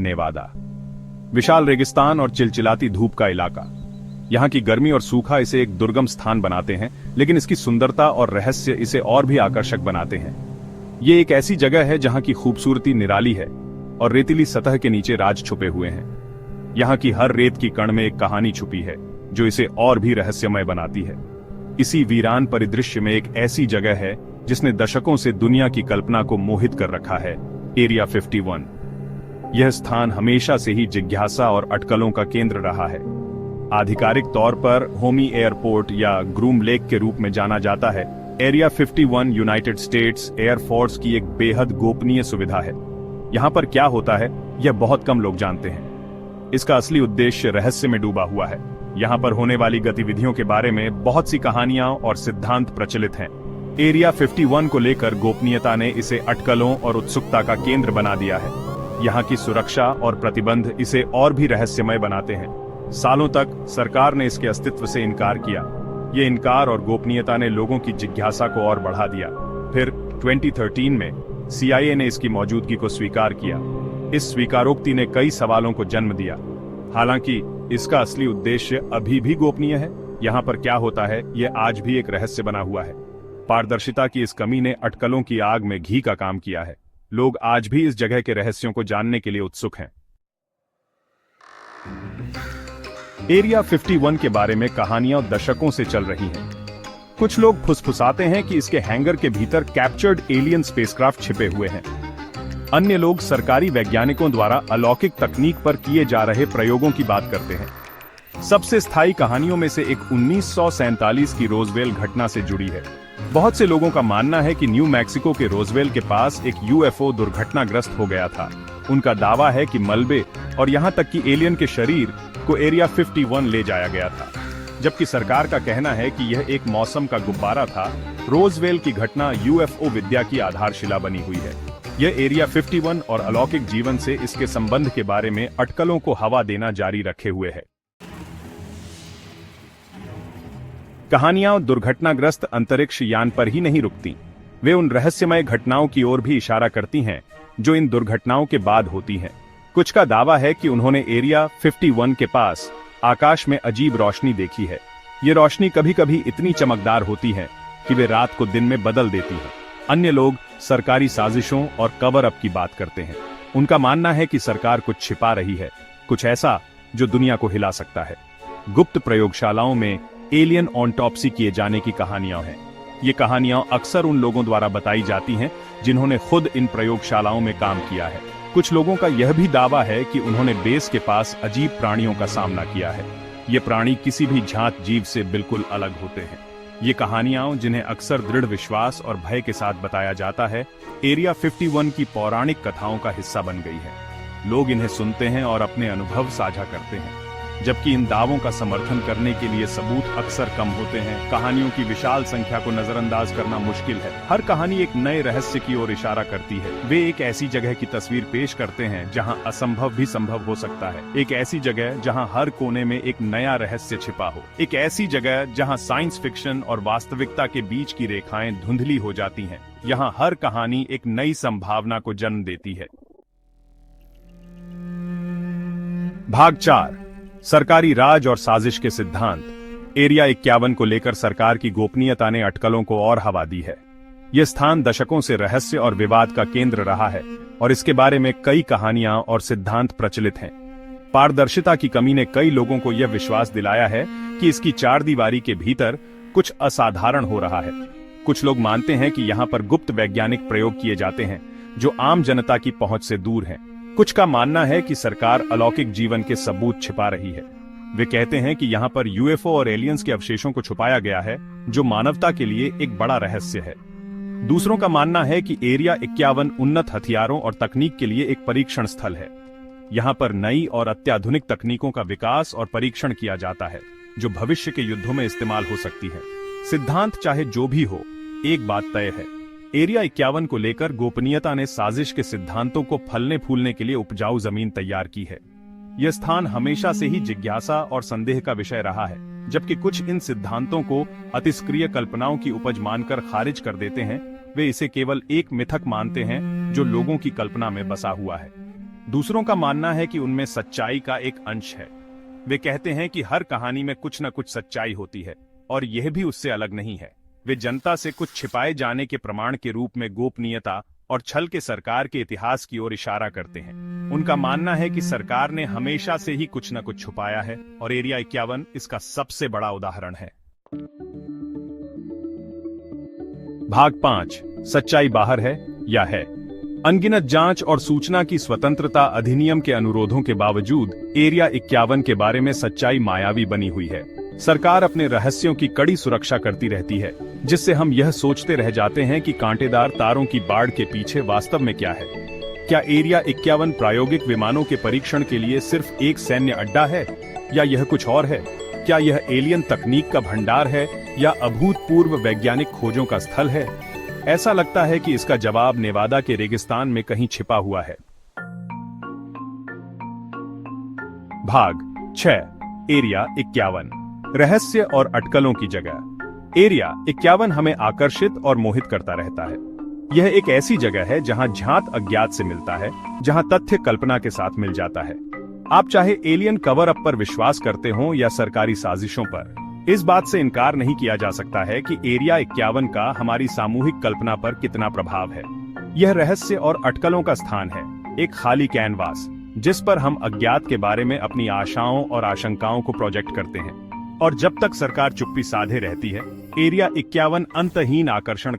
नेवादा। विशाल रेगिस्तान और चिलचिलाती धूप का इलाका। यहाँ की गर्मी और सूखा इसे एक दुर्गम स्थान बनाते हैं, लेकिन इसकी सुंदरता और रहस्य इसे और भी आकर्षक बनाते हैं। ये एक ऐसी जगह है जहाँ की खूबसूरती निराली है और रेतीली सतह के नीचे राज छुपे हुए हैं। यहाँ की हर रेत की कण में एक कहानी छुपी है जो इसे और भी रहस्यमय बनाती है। इसी वीरान परिदृश्य में एक ऐसी जगह है जिसने दशकों से दुनिया की कल्पना को मोहित कर रखा है, एरिया 51। यह स्थान हमेशा से ही जिज्ञासा और अटकलों का केंद्र रहा है। आधिकारिक तौर पर होमी एयरपोर्ट या ग्रूम लेक के रूप में जाना जाता है। एरिया 51 यूनाइटेड स्टेट्स एयरफोर्स की एक बेहद गोपनीय सुविधा है। यहाँ पर क्या होता है यह बहुत कम लोग जानते हैं। इसका असली उद्देश्य रहस्य में डूबा हुआ है। यहाँ पर होने वाली गतिविधियों के बारे में बहुत सी कहानियां और सिद्धांत प्रचलित हैं। एरिया 51 को लेकर गोपनीयता ने इसे अटकलों और उत्सुकता का केंद्र बना दिया है। यहाँ की सुरक्षा और प्रतिबंध इसे और भी रहस्यमय बनाते हैं। सालों तक सरकार ने इसके अस्तित्व से इनकार किया। ये इनकार और गोपनीयता ने लोगों की जिज्ञासा को और बढ़ा दिया। फिर 2013 में CIA ने इसकी मौजूदगी को स्वीकार किया। इस स्वीकारोक्ति ने कई सवालों को जन्म दिया। हालांकि इसका असली उद्देश्य अभी भी गोपनीय है। यहाँ पर क्या होता है यह आज भी एक रहस्य बना हुआ है। पारदर्शिता की इस कमी ने अटकलों की आग में घी का काम किया है। लोग आज भी इस जगह के रहस्यों को जानने के लिए उत्सुक हैं। एरिया 51 के बारे में कहानियां दशकों से चल रही हैं। कुछ लोग फुसफुसाते हैं कि इसके हैंगर के भीतर कैप्चर्ड एलियन स्पेसक्राफ्ट छिपे हुए हैं। अन्य लोग सरकारी वैज्ञानिकों द्वारा अलौकिक तकनीक पर किए जा रहे प्रयोगों की बात करते हैं। सबसे स्थायी कहानियों में से एक 1947 की रोजवेल घटना से जुड़ी है। बहुत से लोगों का मानना है कि न्यू मैक्सिको के रोजवेल के पास एक UFO दुर्घटनाग्रस्त हो गया था। उनका दावा है कि मलबे और यहां तक कि एलियन के शरीर को एरिया 51 ले जाया गया था, जबकि सरकार का कहना है कि यह एक मौसम का गुब्बारा था। रोजवेल की घटना UFO विद्या की आधारशिला बनी हुई है। यह एरिया 51 और अलौकिक जीवन से इसके संबंध के बारे में अटकलों को हवा देना जारी रखे हुए है। कहानियां दुर्घटनाग्रस्त अंतरिक्ष यान पर ही नहीं रुकती। वे उन रहस्यमय घटनाओं की ओर भी इशारा करती हैं जो इन दुर्घटनाओं के बाद होती हैं। कुछ का दावा है कि उन्होंने एरिया 51 के पास आकाश में अजीब रोशनी देखी है। ये रोशनी कभी कभी इतनी चमकदार होती है कि वे रात को दिन में बदल देती है। अन्य लोग सरकारी साजिशों और कवर अप की बात करते हैं। उनका मानना है कि सरकार कुछ छिपा रही है, कुछ ऐसा जो दुनिया को हिला सकता है। गुप्त प्रयोगशालाओं में एलियन ऑटोप्सी किए जाने की कहानियां हैं। ये कहानियां अक्सर उन लोगों द्वारा बताई जाती हैं जिन्होंने खुद इन प्रयोगशालाओं में काम किया है। कुछ लोगों का यह भी दावा है कि उन्होंने बेस के पास अजीब प्राणियों का सामना किया है। ये प्राणी किसी भी झांत जीव से बिल्कुल अलग होते हैं। ये कहानियां जिन्हें अक्सर दृढ़ विश्वास और भय के साथ बताया जाता है, एरिया 51 की पौराणिक कथाओं का हिस्सा बन गई है। लोग इन्हें सुनते हैं और अपने अनुभव साझा करते हैं, जबकि इन दावों का समर्थन करने के लिए सबूत अक्सर कम होते हैं। कहानियों की विशाल संख्या को नजरअंदाज करना मुश्किल है। हर कहानी एक नए रहस्य की ओर इशारा करती है। वे एक ऐसी जगह की तस्वीर पेश करते हैं जहां असंभव भी संभव हो सकता है। एक ऐसी जगह जहां हर कोने में एक नया रहस्य छिपा हो। एक ऐसी जगह जहां साइंस फिक्शन और वास्तविकता के बीच की रेखाएं धुंधली हो जाती हैं। यहां हर कहानी एक नई संभावना को जन्म देती है। भाग 4, सरकारी राज और साजिश के सिद्धांत। एरिया 51 को लेकर सरकार की गोपनीयता ने अटकलों को और हवा दी है। यह स्थान दशकों से रहस्य और विवाद का केंद्र रहा है और इसके बारे में कई कहानियां और सिद्धांत प्रचलित हैं। पारदर्शिता की कमी ने कई लोगों को यह विश्वास दिलाया है कि इसकी चार दीवारी के भीतर कुछ असाधारण हो रहा है। कुछ लोग मानते हैं कि यहाँ पर गुप्त वैज्ञानिक प्रयोग किए जाते हैं जो आम जनता की पहुंच से दूर हैं। कुछ का मानना है कि सरकार अलौकिक जीवन के सबूत छिपा रही है। वे कहते हैं कि यहाँ पर UFO और एलियंस के अवशेषों को छुपाया गया है जो मानवता के लिए एक बड़ा रहस्य है। दूसरों का मानना है कि एरिया 51 उन्नत हथियारों और तकनीक के लिए एक परीक्षण स्थल है। यहाँ पर नई और अत्याधुनिक तकनीकों का विकास और परीक्षण किया जाता है जो भविष्य के युद्धों में इस्तेमाल हो सकती है। सिद्धांत चाहे जो भी हो, एक बात तय है, एरिया 51 को लेकर गोपनीयता ने साजिश के सिद्धांतों को फलने फूलने के लिए उपजाऊ जमीन तैयार की है। यह स्थान हमेशा से ही जिज्ञासा और संदेह का विषय रहा है, जबकि कुछ इन सिद्धांतों को अतिस्क्रिय कल्पनाओं की उपज मानकर खारिज कर देते हैं। वे इसे केवल एक मिथक मानते हैं जो लोगों की कल्पना में बसा हुआ है। दूसरों का मानना है कि उनमें सच्चाई का एक अंश है। वे कहते हैं कि हर कहानी में कुछ न कुछ सच्चाई होती है और यह भी उससे अलग नहीं है। वे जनता से कुछ छिपाए जाने के प्रमाण के रूप में गोपनीयता और छल के सरकार के इतिहास की ओर इशारा करते हैं। उनका मानना है कि सरकार ने हमेशा से ही कुछ न कुछ छुपाया है और एरिया 51 इसका सबसे बड़ा उदाहरण है। भाग 5, सच्चाई बाहर है या है। अनगिनत जांच और सूचना की स्वतंत्रता अधिनियम के अनुरोधों के बावजूद एरिया 51 के बारे में सच्चाई मायावी बनी हुई है। सरकार अपने रहस्यों की कड़ी सुरक्षा करती रहती है, जिससे हम यह सोचते रह जाते हैं कि कांटेदार तारों की बाढ़ के पीछे वास्तव में क्या है। क्या एरिया 51 प्रायोगिक विमानों के परीक्षण के लिए सिर्फ एक सैन्य अड्डा है या यह कुछ और है? क्या यह एलियन तकनीक का भंडार है या अभूतपूर्व वैज्ञानिक खोजों का स्थल है? ऐसा लगता है कि इसका जवाब नेवादा के रेगिस्तान में कहीं छिपा हुआ है। भाग 6, एरिया 51, रहस्य और अटकलों की जगह। एरिया 51 हमें आकर्षित और मोहित करता रहता है। यह एक ऐसी जगह है जहां ज्ञात अज्ञात से मिलता है, जहां तथ्य कल्पना के साथ मिल जाता है। आप चाहे एलियन कवर अप पर विश्वास करते हो या सरकारी साजिशों पर, इस बात से इनकार नहीं किया जा सकता है कि एरिया 51 का हमारी सामूहिक कल्पना पर कितना प्रभाव है। यह रहस्य और अटकलों का स्थान है, एक खाली कैनवास जिस पर हम अज्ञात के बारे में अपनी आशाओं और आशंकाओं को प्रोजेक्ट करते हैं। और जब तक सरकार चुप्पी साधे रहती है, एरिया 51 अंतहीन आकर्षण